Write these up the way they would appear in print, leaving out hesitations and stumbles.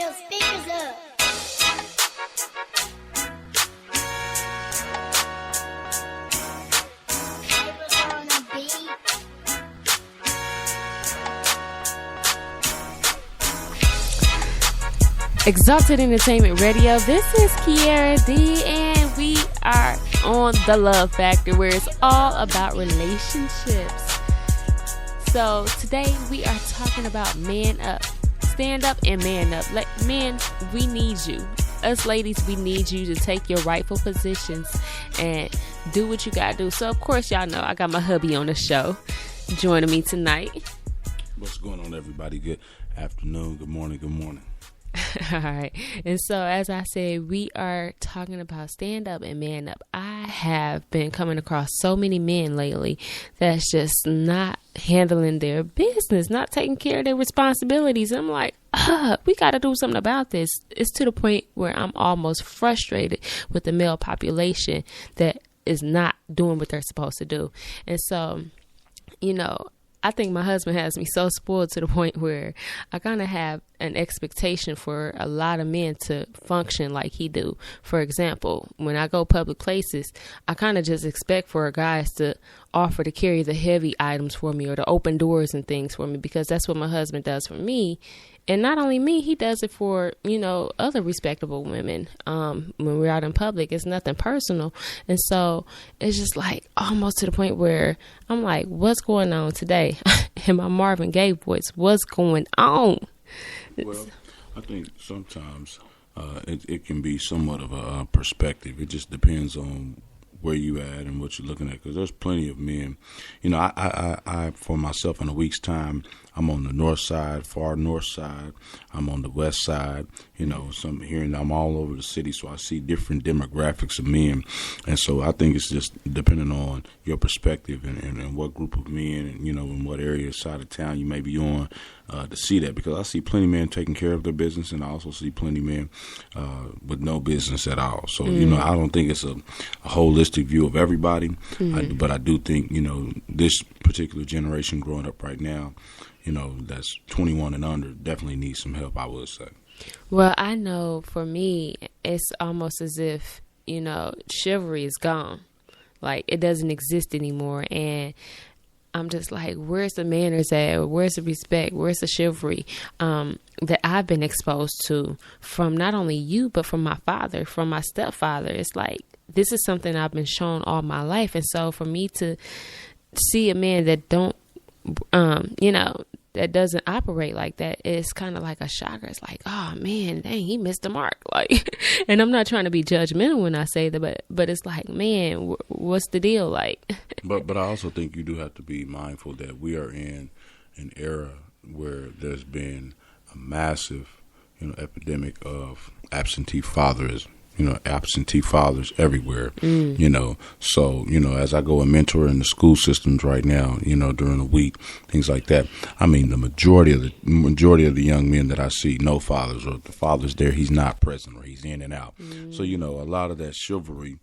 your speakers up. Exalted Entertainment Radio. This is Kiara D, and we are on the Love Factor, where it's all about relationships. So today we are talking about man up, stand up, and man up. Men, we need you. Us ladies, we need you to take your rightful positions and do what you gotta do. So of course, y'all know I got my hubby on the show joining me tonight. What's going on, everybody? Good afternoon, good morning, good morning. All right. And so, as I said, we are talking about stand up and man up. I have been coming across so many men lately that's just not handling their business, not taking care of their responsibilities. I'm like, we got to do something about this. It's to the point where I'm almost frustrated with the male population that is not doing what they're supposed to do. And so, you know, I think my husband has me so spoiled to the point where I kind of have an expectation for a lot of men to function like he do. For example, when I go public places, I kind of just expect for guys to offer to carry the heavy items for me or to open doors and things for me, because that's what my husband does for me. And not only me, he does it for, you know, other respectable women. When we're out in public, it's nothing personal. And so it's just like almost to the point where I'm like, what's going on today? In my Marvin Gaye voice, what's going on? Well, I think sometimes it can be somewhat of a perspective. It just depends on where you at and what you're looking at, because there's plenty of men. You know, I for myself, in a week's time, I'm on the north side, far north side. I'm on the west side. You know, some here and I'm all over the city, so I see different demographics of men. And so I think it's just depending on your perspective and what group of men and, you know, in what area, side of town you may be on to see that. Because I see plenty of men taking care of their business, and I also see plenty of men with no business at all. So, you know, I don't think it's a holistic view of everybody, but I do think, you know, this particular generation growing up right now, you know, that's 21 and under, definitely needs some help, I would say. Well, I know for me, it's almost as if, you know, chivalry is gone. Like, it doesn't exist anymore. And I'm just like, where's the manners at? Where's the respect? Where's the chivalry that I've been exposed to from not only you, but from my father, from my stepfather? It's like, this is something I've been shown all my life. And so for me to see a man that don't, you know, that doesn't operate like that, it's kind of like a shocker. It's like, oh man, dang, he missed the mark. Like, and I'm not trying to be judgmental when I say that, but it's like, man, what's the deal? Like, but I also think you do have to be mindful that we are in an era where there's been a massive, you know, epidemic of absentee fatherism. You know, absentee fathers everywhere, you know. So, you know, as I go and mentor in the school systems right now, you know, during the week, things like that. I mean, the majority of the young men that I see, no fathers, or the father's there, he's not present, or he's in and out. So, you know, a lot of that chivalry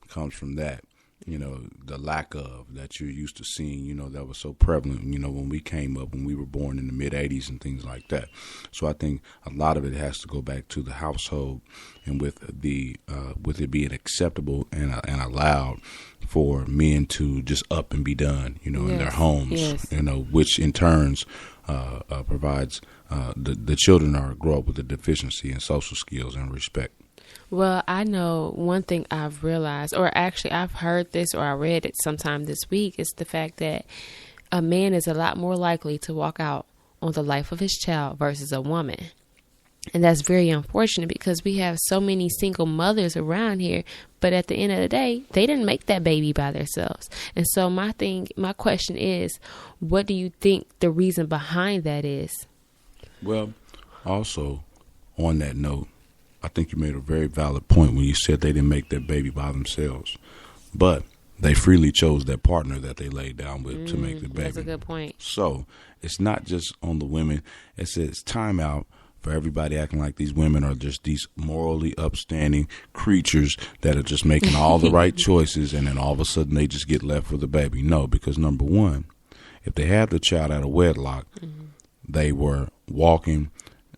comes from that. You know, the lack of that you're used to seeing, you know, that was so prevalent, you know, when we came up, when we were born in the mid-'80s and things like that. So I think a lot of it has to go back to the household, and with it being acceptable and allowed for men to just up and be done, you know, in their homes, you know, which in turns provides the children grow up with a deficiency in social skills and respect. Well, I know one thing I've realized, or actually I've heard this, or I read it sometime this week, is the fact that a man is a lot more likely to walk out on the life of his child versus a woman. And that's very unfortunate, because we have so many single mothers around here, but at the end of the day, they didn't make that baby by themselves. And so my question is, what do you think the reason behind that is? Well, also on that note, I think you made a very valid point when you said they didn't make that baby by themselves, but they freely chose that partner that they laid down with to make the baby. That's a good point. So it's not just on the women. It's time out for everybody acting like these women are just these morally upstanding creatures that are just making all the right choices, and then all of a sudden they just get left with a baby. No, because number one, if they had the child out of wedlock, they were walking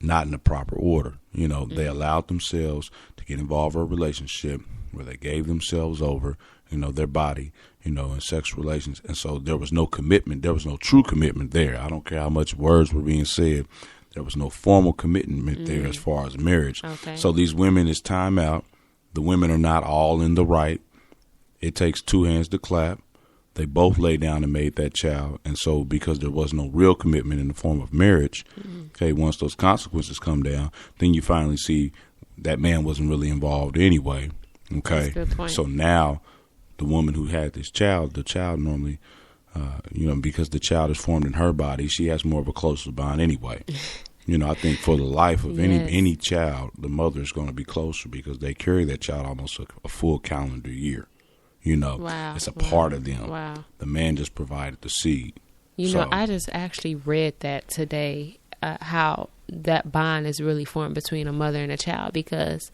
not in the proper order. They allowed themselves to get involved in a relationship where they gave themselves over, their body, in sexual relations. And so there was no commitment. There was no true commitment there. I don't care how much words were being said. There was no formal commitment there as far as marriage. Okay. So these women, it's time out. The women are not all in the right. It takes two hands to clap. They both lay down and made that child. And so because there was no real commitment in the form of marriage, okay, once those consequences come down, then you finally see that man wasn't really involved anyway. Okay. That's a good point. So now the woman who had this child, the child normally, because the child is formed in her body, she has more of a closer bond anyway. I think for the life of any child, the mother is going to be closer because they carry that child almost a full calendar year. Wow. It's a part of them. Wow. The man just provided the seed. I just actually read that today, how that bond is really formed between a mother and a child, because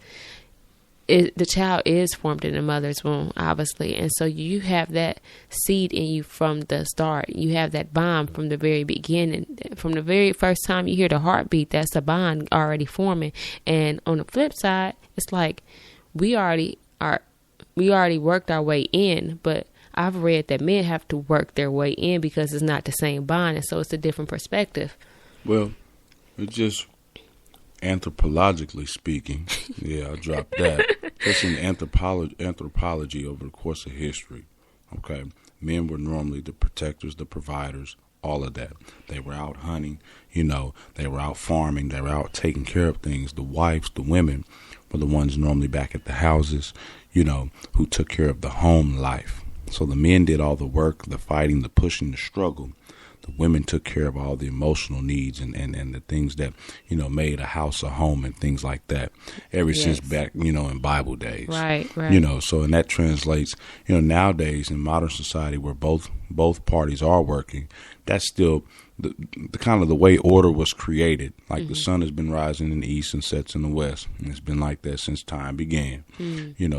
the child is formed in the mother's womb, obviously. And so you have that seed in you from the start. You have that bond from the very beginning. From the very first time you hear the heartbeat, that's a bond already forming. And on the flip side, it's like we already worked our way in, but I've read that men have to work their way in because it's not the same bond, and so it's a different perspective. Well, it's just anthropologically speaking, I dropped that. Just in anthropology over the course of history, okay, men were normally the protectors, the providers, all of that. They were out hunting, they were out farming, they were out taking care of things. The wives, the women, were the ones normally back at the houses, who took care of the home life. So the men did all the work, the fighting, the pushing, the struggle. The women took care of all the emotional needs and the things that, made a house a home and things like that. Ever since back, in Bible days. Right. So and that translates, nowadays in modern society where both parties are working, that's still the kind of the way order was created. Like the sun has been rising in the east and sets in the west. And it's been like that since time began.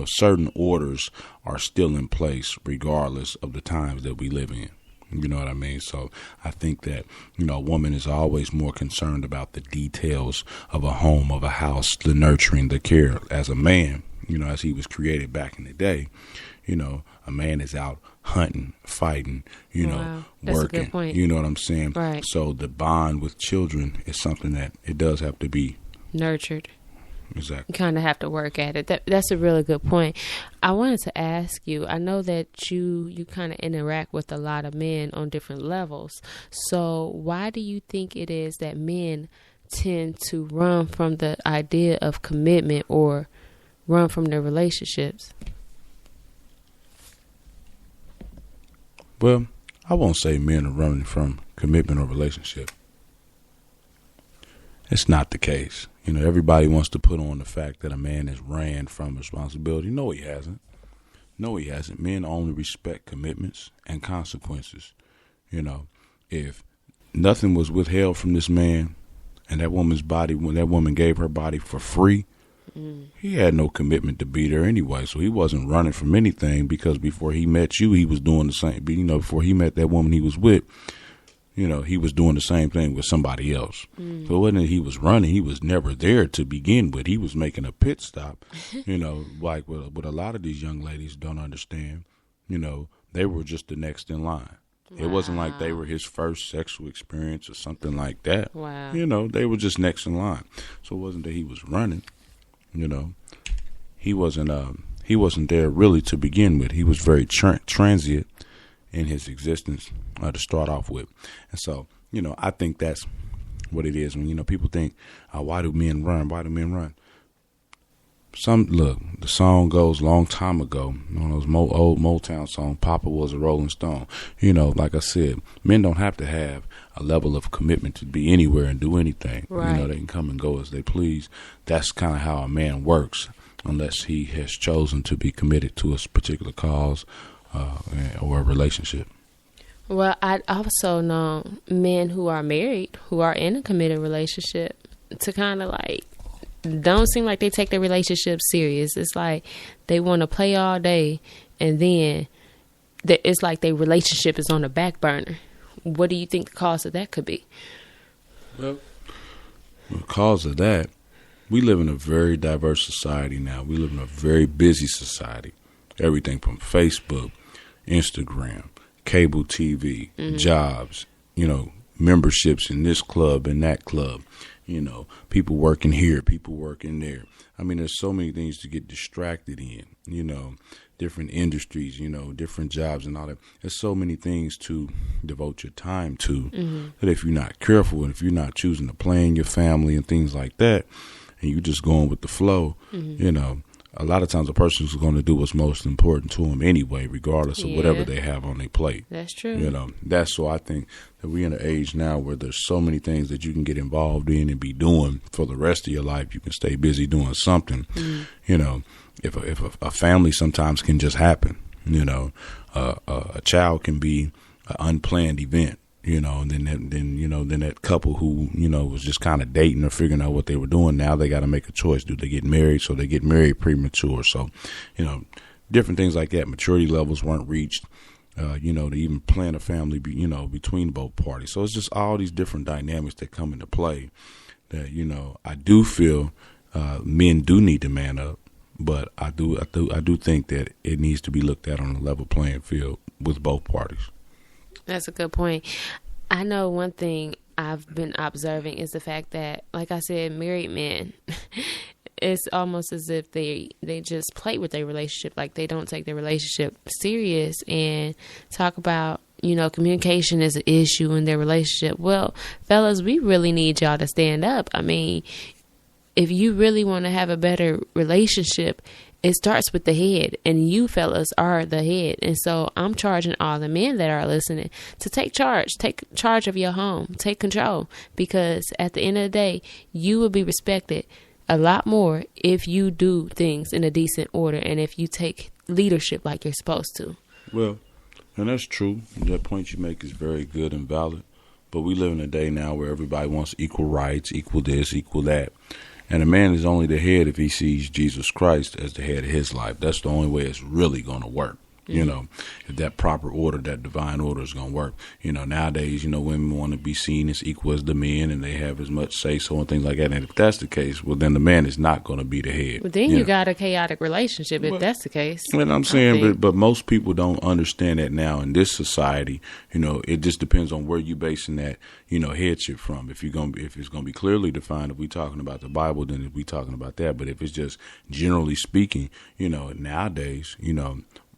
Certain orders are still in place regardless of the times that we live in. You know what I mean? So I think that, a woman is always more concerned about the details of a home, of a house, the nurturing, the care. As a man, as he was created back in the day, a man is out hunting, fighting, Wow. That's working. A good point. You know what I'm saying? Right. So the bond with children is something that it does have to be nurtured. Exactly. You kind of have to work at it. That's a really good point. I wanted to ask you, I know that you kind of interact with a lot of men on different levels. So why do you think it is that men tend to run from the idea of commitment or run from their relationships? Well, I won't say men are running from commitment or relationship. It's not the case. Everybody wants to put on the fact that a man has ran from responsibility. No, he hasn't. Men only respect commitments and consequences. If nothing was withheld from this man and that woman's body, when that woman gave her body for free, he had no commitment to be there anyway. So he wasn't running from anything because before he met you, he was doing the same. Before he met that woman he was with, he was doing the same thing with somebody else. So it wasn't that he was running. He was never there to begin with. He was making a pit stop, like what a lot of these young ladies don't understand. They were just the next in line. Wow. It wasn't like they were his first sexual experience or something like that. Wow. They were just next in line. So it wasn't that he was running. He wasn't there really to begin with. He was very transient in his existence to start off with. And so, I think that's what it is. When, people think, why do men run? The song goes a long time ago, one of those old Motown songs, Papa was a Rolling Stone. Like I said, men don't have to have a level of commitment to be anywhere and do anything. Right. They can come and go as they please. That's kind of how a man works, unless he has chosen to be committed to a particular cause or a relationship. Well, I also know men who are married, who are in a committed relationship, to kind of like don't seem like they take their relationship serious. It's like they want to play all day, and then it's like their relationship is on the back burner. What do you think the cause of that could be? Well, Because of that, we live in a very diverse society now. We live in a very busy society. Everything from Facebook, Instagram, cable TV, jobs, memberships in this club and that club, people working here, people working there. I mean, there's so many things to get distracted in, different industries, different jobs and all that. There's so many things to devote your time to that if you're not careful and if you're not choosing to plan your family and things like that, and you just going with the flow, a lot of times a person is going to do what's most important to them anyway, regardless of whatever they have on their plate. That's true. That's so I think that we're in an age now where there's so many things that you can get involved in and be doing for the rest of your life. You can stay busy doing something. If a family sometimes can just happen, a child can be an unplanned event. And then that couple who, was just kind of dating or figuring out what they were doing. Now they got to make a choice. Do they get married? So they get married premature. So, different things like that. Maturity levels weren't reached, to even plan a family, between both parties. So it's just all these different dynamics that come into play that, I do feel men do need to man up. But I do think that it needs to be looked at on a level playing field with both parties. That's a good point. I know one thing I've been observing is the fact that, like I said, married men, it's almost as if they just play with their relationship. Like they don't take their relationship serious and talk about, communication is an issue in their relationship. Well, fellas, we really need y'all to stand up. I mean, if you really want to have a better relationship, it starts with the head, and you fellas are the head. And so I'm charging all the men that are listening to take charge of your home, take control, because at the end of the day, you will be respected a lot more if you do things in a decent order and if you take leadership like you're supposed to. Well, and that's true. That point you make is very good and valid. But we live in a day now where everybody wants equal rights, equal this, equal that. And a man is only the head if he sees Jesus Christ as the head of his life. That's the only way it's really going to work. If that proper order, that divine order is going to work. Nowadays, women want to be seen as equal as the men and they have as much say-so and things like that. And if that's the case, well, then the man is not going to be the head. Well, then you got a chaotic relationship if that's the case. And I'm saying, but most people don't understand that now in this society. It just depends on where you basing that, headship from. If it's going to be clearly defined, if we're talking about the Bible, then we're talking about that. But if it's just generally speaking, nowadays,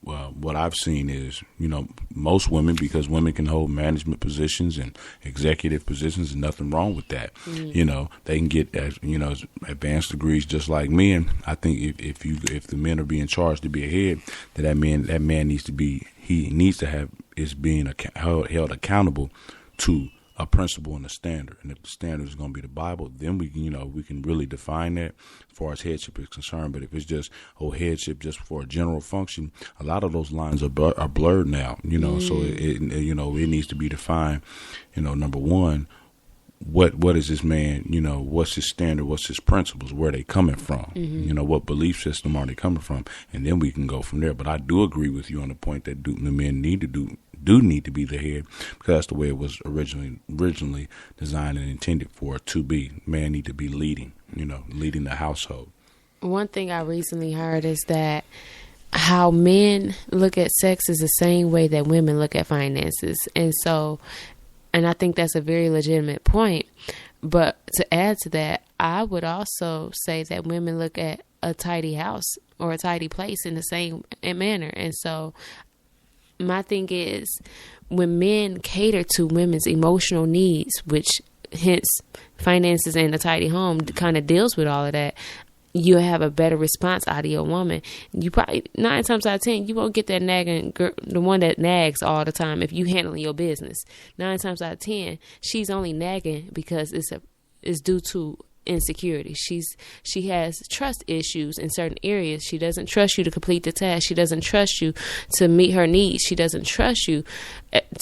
what I've seen is, most women, because women can hold management positions and executive positions, and nothing wrong with that. They can get, advanced degrees just like men. I think if the men are being charged to be a head, that man needs to have is being held accountable to a principle and a standard. And if the standard is going to be the Bible, then we can really define that as far as headship is concerned. But if it's just headship just for a general function, a lot of those lines are blurred now. So it needs to be defined. Number one, what is this man? What's his standard? What's his principles? Where are they coming from? What belief system are they coming from? And then we can go from there. But I do agree with you on the point that the men need to be the head, because that's the way it was originally designed and intended for it to be. Man need to be leading the household. One thing I recently heard is that how men look at sex is the same way that women look at finances. And I think that's a very legitimate point. But to add to that, I would also say that women look at a tidy house or a tidy place in the same manner. And so my thing is, when men cater to women's emotional needs, which hence finances and a tidy home kind of deals with all of that, you have a better response out of your woman. You probably 9 times out of 10, you won't get that nagging girl, the one that nags all the time. If you handling your business, 9 times out of 10, she's only nagging because it's due to insecurity. She has trust issues in certain areas. She doesn't trust you to complete the task. She doesn't trust you to meet her needs. She doesn't trust you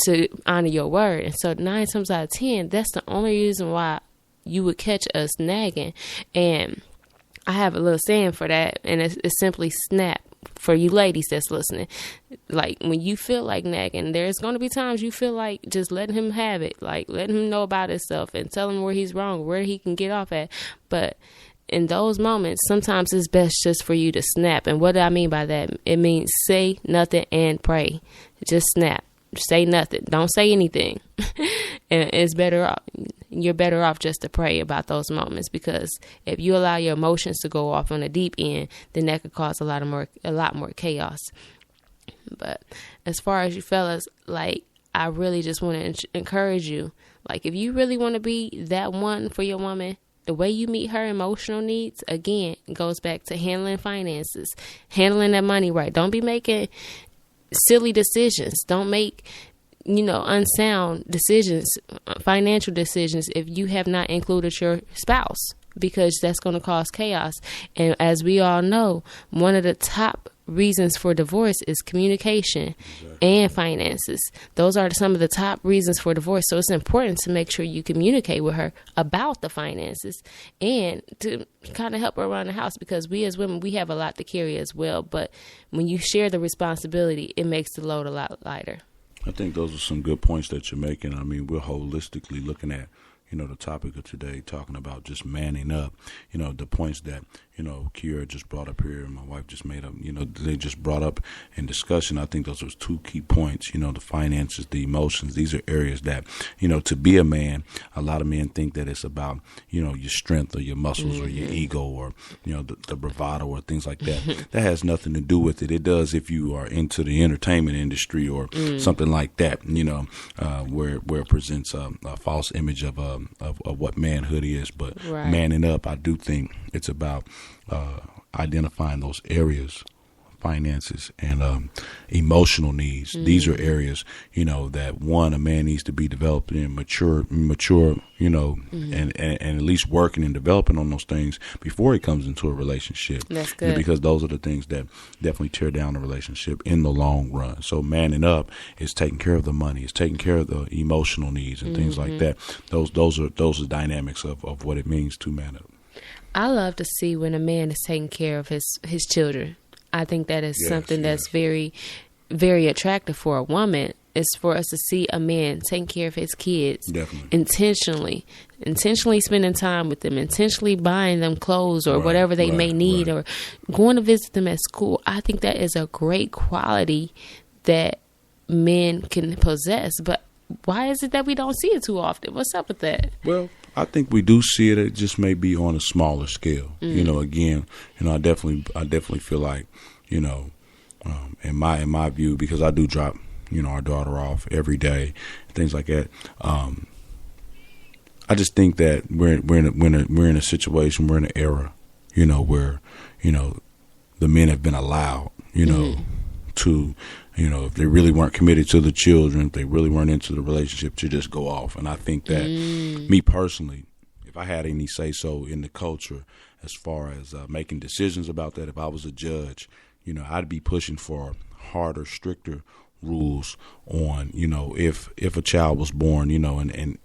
to honor your word. And so 9 times out of 10, that's the only reason why you would catch us nagging. And I have a little saying for that, and it's simply snap for you ladies that's listening, like when you feel like nagging, there's going to be times you feel like just letting him have it, like letting him know about himself and tell him where he's wrong, where he can get off at. But in those moments, sometimes it's best just for you to snap. And what do I mean by that? It means say nothing and pray. Just snap. Say nothing. Don't say anything. And it's better off. You're better off just to pray about those moments, because if you allow your emotions to go off on the deep end, then that could cause a lot more chaos. But as far as you fellas, like, I really just want to encourage you. Like, if you really want to be that one for your woman, the way you meet her emotional needs, again, goes back to handling finances, handling that money right. Don't be making silly decisions. Don't make, unsound decisions, financial decisions, if you have not included your spouse, because that's going to cause chaos. And as we all know, one of the top reasons for divorce is communication and finances. Those are some of the top reasons for divorce. So it's important to make sure you communicate with her about the finances and to kind of help her around the house, because we as women, we have a lot to carry as well. But when you share the responsibility, it makes the load a lot lighter. I think those are some good points that you're making. I mean, we're holistically looking at, the topic of today, talking about just manning up, the points that, Kiera just brought up here and my wife just made up, they just brought up in discussion. I think those are two key points, the finances, the emotions. These are areas that, to be a man, a lot of men think that it's about, your strength or your muscles or your ego or, the bravado or things like that. That has nothing to do with it. It does if you are into the entertainment industry or something like that, where it presents a false image of what manhood is. But manning up, I do think it's about identifying those areas, finances and emotional needs. These are areas, that a man needs to be developed in, mature, and at least working and developing on those things before he comes into a relationship. That's good. Because those are the things that definitely tear down a relationship in the long run. So manning up is taking care of the money, it's taking care of the emotional needs and things like that. Those are dynamics of what it means to man up. I love to see when a man is taking care of his children. I think that is something that's very, very attractive for a woman, is for us to see a man taking care of his kids. Definitely. Intentionally spending time with them, intentionally buying them clothes or whatever they may need, or going to visit them at school. I think that is a great quality that men can possess. But why is it that we don't see it too often? What's up with that? Well, I think we do see it. It just may be on a smaller scale. Again, I definitely feel like, in my view, because I do drop, our daughter off every day, things like that. I just think that we're in a situation, we're in an era, where, the men have been allowed, to, if they really weren't committed to the children, if they really weren't into the relationship, to just go off. And I think that me personally, if I had any say so in the culture as far as making decisions about that, if I was a judge, I'd be pushing for harder, stricter rules on, if a child was born, and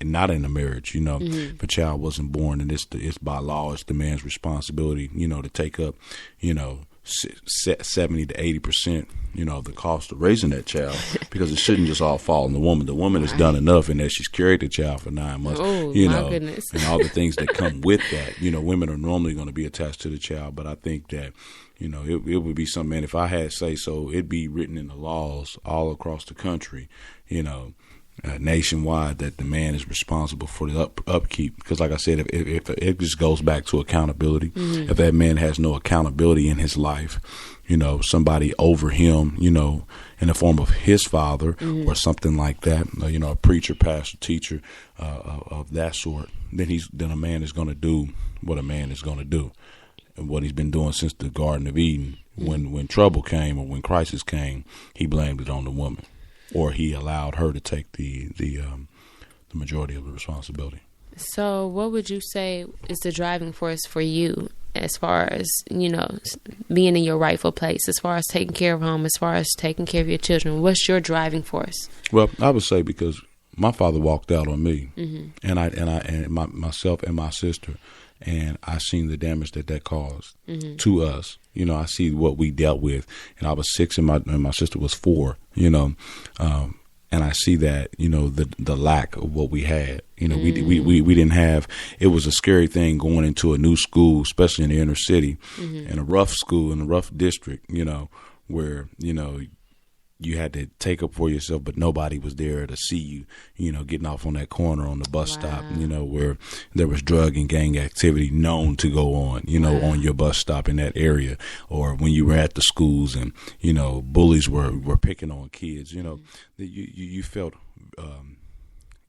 not in a marriage, if a child wasn't born, and it's by law, it's the man's responsibility, to take up, 70 to 80%, of the cost of raising that child, because it shouldn't just all fall on the woman. The woman has done enough in that she's carried the child for 9 months, my goodness. and all the things that come with that. Women are normally going to be attached to the child, but I think that, it would be something, man, if I had say so, it'd be written in the laws all across the country, nationwide, that the man is responsible for the upkeep. Because like I said, if it just goes back to accountability, if that man has no accountability in his life, somebody over him, in the form of his father or something like that, a preacher, pastor, teacher of that sort, then a man is going to do what a man is going to do, and what he's been doing since the Garden of Eden. When trouble came or when crisis came, he blamed it on the woman, or he allowed her to take the majority of the responsibility. So what would you say is the driving force for you as far as, being in your rightful place, as far as taking care of home, as far as taking care of your children? What's your driving force? Well, I would say, because my father walked out on me, and myself and my sister, and I seen the damage that caused to us. You know, I see what we dealt with, and I was 6 and my sister was 4. You know, and I see that, you know, the lack of what we had. You know, we didn't have. It was a scary thing going into a new school, especially in the inner city, in a rough school in a rough district. You know, where you had to take up for yourself, but nobody was there to see you, you know, getting off on that corner on the bus stop, you know, where there was drug and gang activity known to go on, you know, on your bus stop in that area, or when you were at the schools and, you know, bullies were picking on kids, you know, you felt,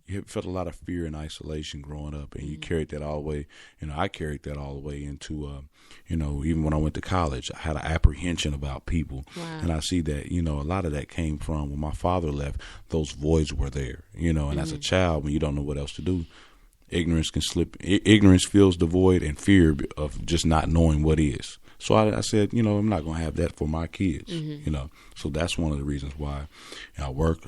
you felt a lot of fear and isolation growing up, and you carried that all the way. You know, I carried that all the way into, you know, even when I went to college, I had an apprehension about people. And I see that, you know, a lot of that came from when my father left, those voids were there, you know, and as a child, when you don't know what else to do, ignorance can slip. Ignorance fills the void, and fear of just not knowing what is. So I said, you know, I'm not going to have that for my kids, you know. So that's one of the reasons why I work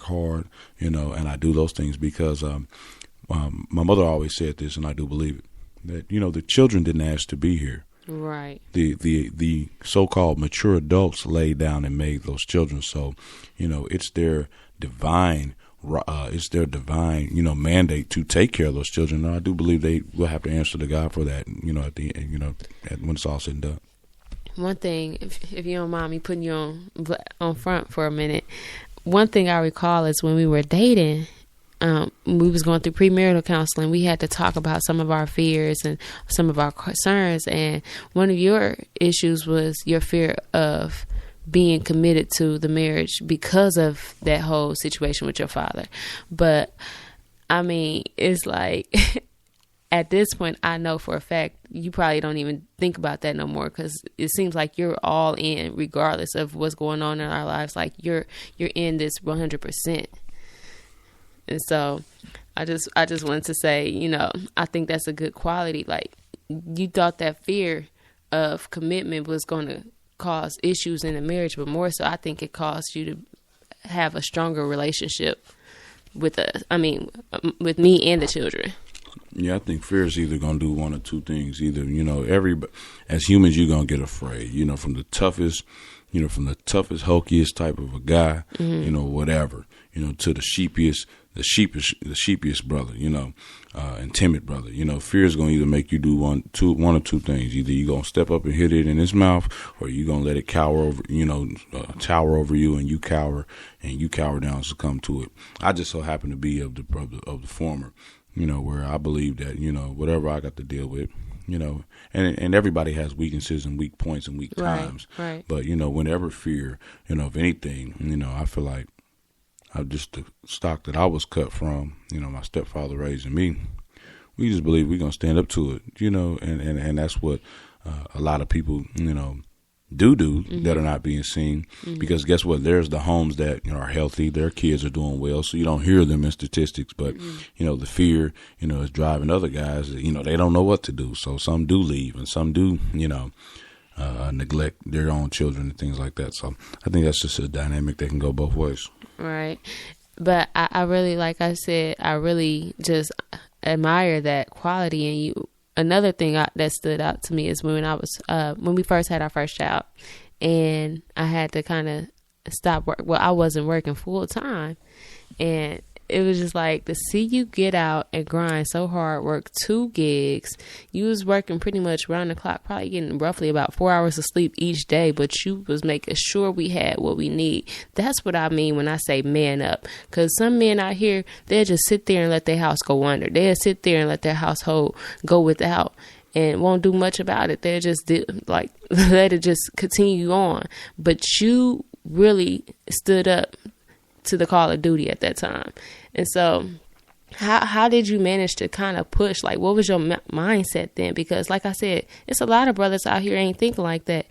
hard, you know, and I do those things because my mother always said this, and I do believe it, that, you know, the children didn't ask to be here. Right. The so-called mature adults laid down and made those children. So, you know, it's their divine you know, mandate to take care of those children. And I do believe they will have to answer to God for that, you know, at the end, you know, when it's all said and done. One thing, if you don't mind me putting you on front for a minute, one thing I recall is when we were dating, we was going through premarital counseling. We had to talk about some of our fears and some of our concerns. And one of your issues was your fear of being committed to the marriage because of that whole situation with your father. But I mean, it's like at this point, I know for a fact you probably don't even think about that no more, because it seems like you're all in regardless of what's going on in our lives. Like you're in this 100%. And so I just wanted to say, you know, I think that's a good quality. Like, you thought that fear of commitment was going to cause issues in a marriage, but more so, I think it caused you to have a stronger relationship with with me and the children. Yeah, I think fear is either going to do one or two things. Either, you know, as humans, you're going to get afraid, you know, from the toughest, hulkiest type of a guy, you know, whatever, you know, to the sheepiest brother, you know, and timid brother. You know, fear is going to either make you do one or two things. Either you're going to step up and hit it in his mouth, or you're going to let it tower over you, and you cower down and succumb to it. I just so happen to be of the former, you know, where I believe that, you know, whatever I got to deal with, you know, and everybody has weaknesses and weak points and weak times. Right. But, you know, whenever fear, you know, of anything, you know, I feel like the stock that I was cut from, you know, my stepfather raising me, we just believe we're going to stand up to it, you know, and that's what a lot of people, you know, do that are not being seen, because guess what? There's the homes that, you know, are healthy, their kids are doing well, so you don't hear them in statistics, but, you know, the fear, you know, is driving other guys, you know, they don't know what to do, so some do leave and some do, you know, neglect their own children and things like that. So I think that's just a dynamic that can go both ways. Right. But I really, like I said, I really just admire that quality in you. Another thing that stood out to me is when we first had our first child, and I had to kind of stop work. Well, I wasn't working full time, and it was just like to see you get out and grind so hard, work 2 gigs. You was working pretty much round the clock, probably getting roughly about 4 hours of sleep each day, but you was making sure we had what we need. That's what I mean when I say man up, because some men out here, they'll just sit there and let their house go under. They'll sit there and let their household go without and won't do much about it. They'll just let it just continue on. But you really stood up to the call of duty at that time. And so how did you manage to kind of push? Like, what was your mindset then? Because like I said, it's a lot of brothers out here ain't thinking like that.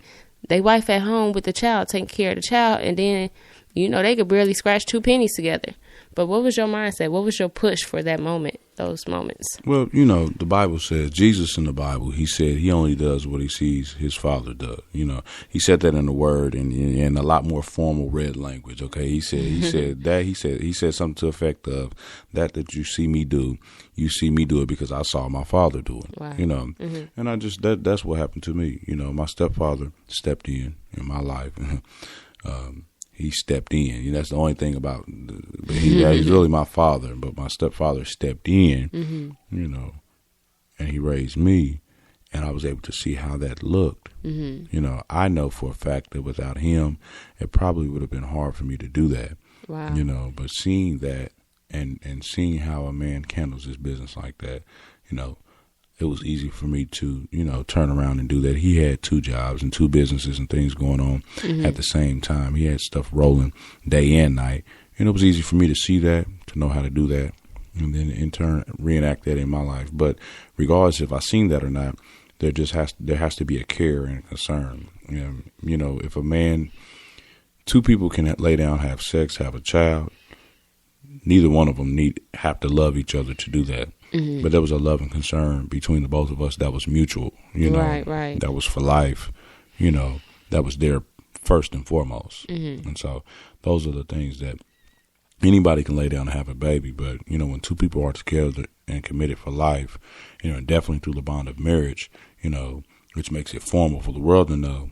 They wife at home with the child, taking care of the child, and then, you know, they could barely scratch 2 pennies together. But what was your mindset? What was your push for that moment, those moments? Well, the Bible says, Jesus in the Bible, he said he only does what he sees his Father does. He said that in the Word and in a lot more formal red language. Okay, he said something to the effect of that you see me do, you see me do it because I saw my Father do it. Wow. And that's what happened to me. My stepfather stepped in my life. He stepped in. That's the only thing about. He's really my father, but my stepfather stepped in. And he raised me, and I was able to see how that looked. I know for a fact that without him, it probably would have been hard for me to do that. Wow. But seeing that and seeing how a man handles his business like that, it was easy for me to, turn around and do that. He had 2 jobs and 2 businesses and things going on at the same time. He had stuff rolling day and night. And it was easy for me to see that, to know how to do that, and then in turn reenact that in my life. But regardless if I seen that or not, there has to be a care and a concern. If a man, 2 people can lay down, have sex, have a child, neither one of them have to love each other to do that. But there was a love and concern between the both of us that was mutual, Right. that was for life, that was there first and foremost. And so those are the things that anybody can lay down and have a baby. But, when 2 people are together and committed for life, definitely through the bond of marriage, which makes it formal for the world to know,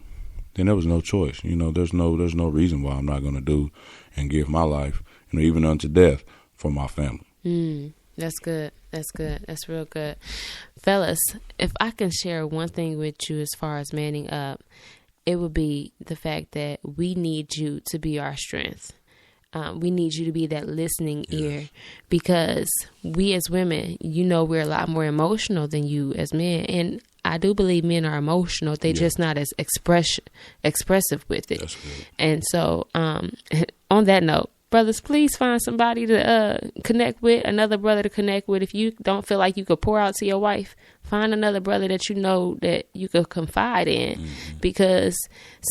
then there was no choice. There's no reason why I'm not going to do and give my life, even unto death for my family. That's good. That's real good. Fellas, if I can share one thing with you as far as manning up, it would be the fact that we need you to be our strength. We need you to be that listening ear, because we as women, we're a lot more emotional than you as men. And I do believe men are emotional. They're just not as expressive with it. That's good. And so on that note, brothers, please find somebody to connect with, another brother to connect with. If you don't feel like you could pour out to your wife, find another brother that that you could confide in. Because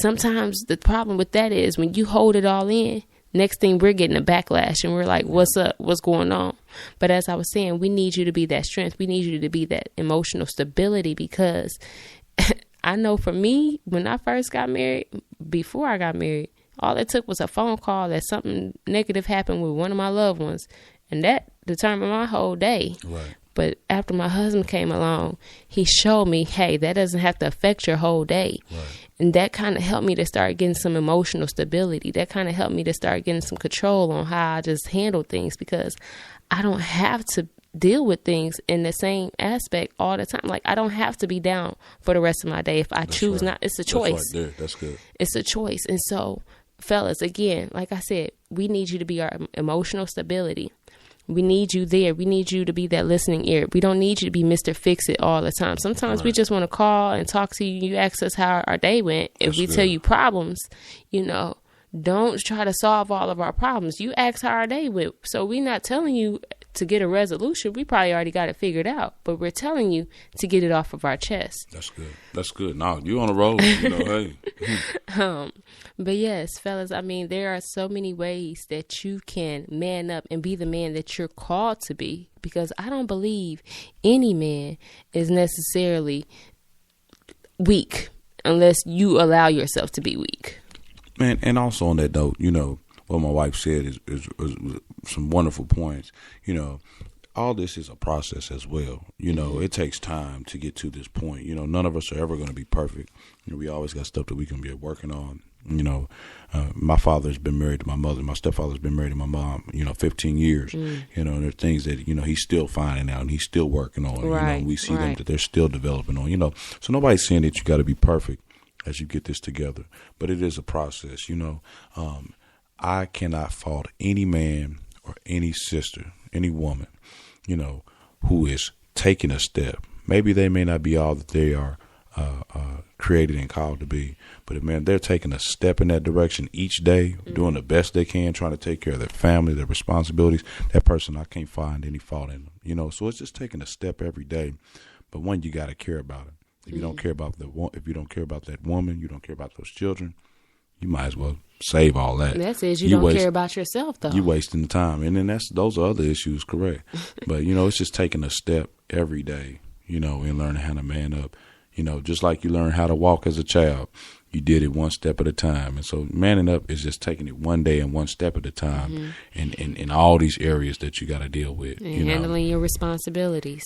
sometimes the problem with that is when you hold it all in, next thing we're getting a backlash and we're like, what's up? What's going on? But as I was saying, we need you to be that strength. We need you to be that emotional stability, because I know for me, when I first got married, before I got married, all it took was a phone call that something negative happened with one of my loved ones, and that determined my whole day. Right. But after my husband came along, he showed me, hey, that doesn't have to affect your whole day. Right. And that kind of helped me to start getting some emotional stability. That kind of helped me to start getting some control on how I just handle things, because I don't have to deal with things in the same aspect all the time. Like, I don't have to be down for the rest of my day if I choose not. It's a choice. That's right there. That's good. It's a choice. And so, fellas, again, like I said, we need you to be our emotional stability. We need you there. We need you to be that listening ear. We don't need you to be Mr. Fix-It all the time. Sometimes we just want to call and talk to you. You ask us how our day went. If we tell you problems, don't try to solve all of our problems. You ask how our day went. So we're not telling you to get a resolution. We probably already got it figured out, but we're telling you to get it off of our chest. That's good. That's good. Now you on the road, hey. But yes, fellas, I mean, there are so many ways that you can man up and be the man that you're called to be, because I don't believe any man is necessarily weak unless you allow yourself to be weak. Man, and also on that note, what my wife said is some wonderful points. All this is a process as well. It takes time to get to this point. None of us are ever going to be perfect. We always got stuff that we can be working on. My father's been married to my mother. My stepfather's been married to my mom, 15 years. And there are things that, he's still finding out and he's still working on. Right, we see them that they're still developing on, So nobody's saying that you got to be perfect as you get this together. But it is a process, I cannot fault any man or any sister, any woman, who is taking a step. Maybe they may not be all that they are created and called to be, but man, they're taking a step in that direction each day, doing the best they can, trying to take care of their family, their responsibilities. That person, I can't find any fault in them, so it's just taking a step every day. But one, you got to care about it. If you don't care about if you don't care about that woman, you don't care about those children, you might as well save all that. That says you don't care about yourself, though. You wasting the time. And then those are other issues, correct. But, it's just taking a step every day, and learning how to man up. Just like you learn how to walk as a child, you did it one step at a time. And so manning up is just taking it one day and one step at a time in all these areas that you got to deal with. And handling your responsibilities.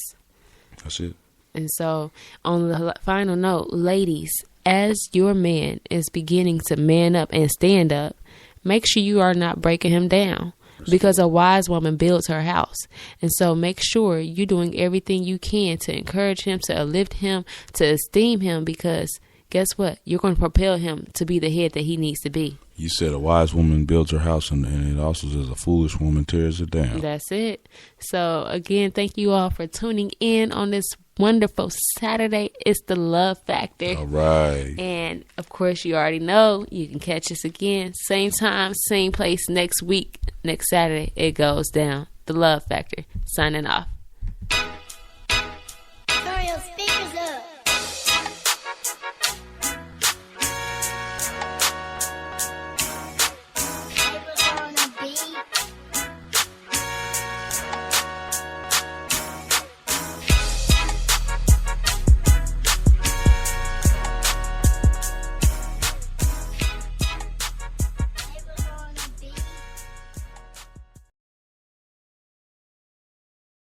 That's it. And so on the final note, ladies, as your man is beginning to man up and stand up, make sure you are not breaking him down. Because a wise woman builds her house. And so make sure you're doing everything you can to encourage him, to uplift him, to esteem him, because guess what? You're going to propel him to be the head that he needs to be. You said a wise woman builds her house, and it also says a foolish woman tears it down. That's it. So again, thank you all for tuning in on this wonderful Saturday. It's the Love Factor. All right. And of course, you already know you can catch us again, same time, same place next week, next Saturday. It goes down. The Love Factor. Signing off.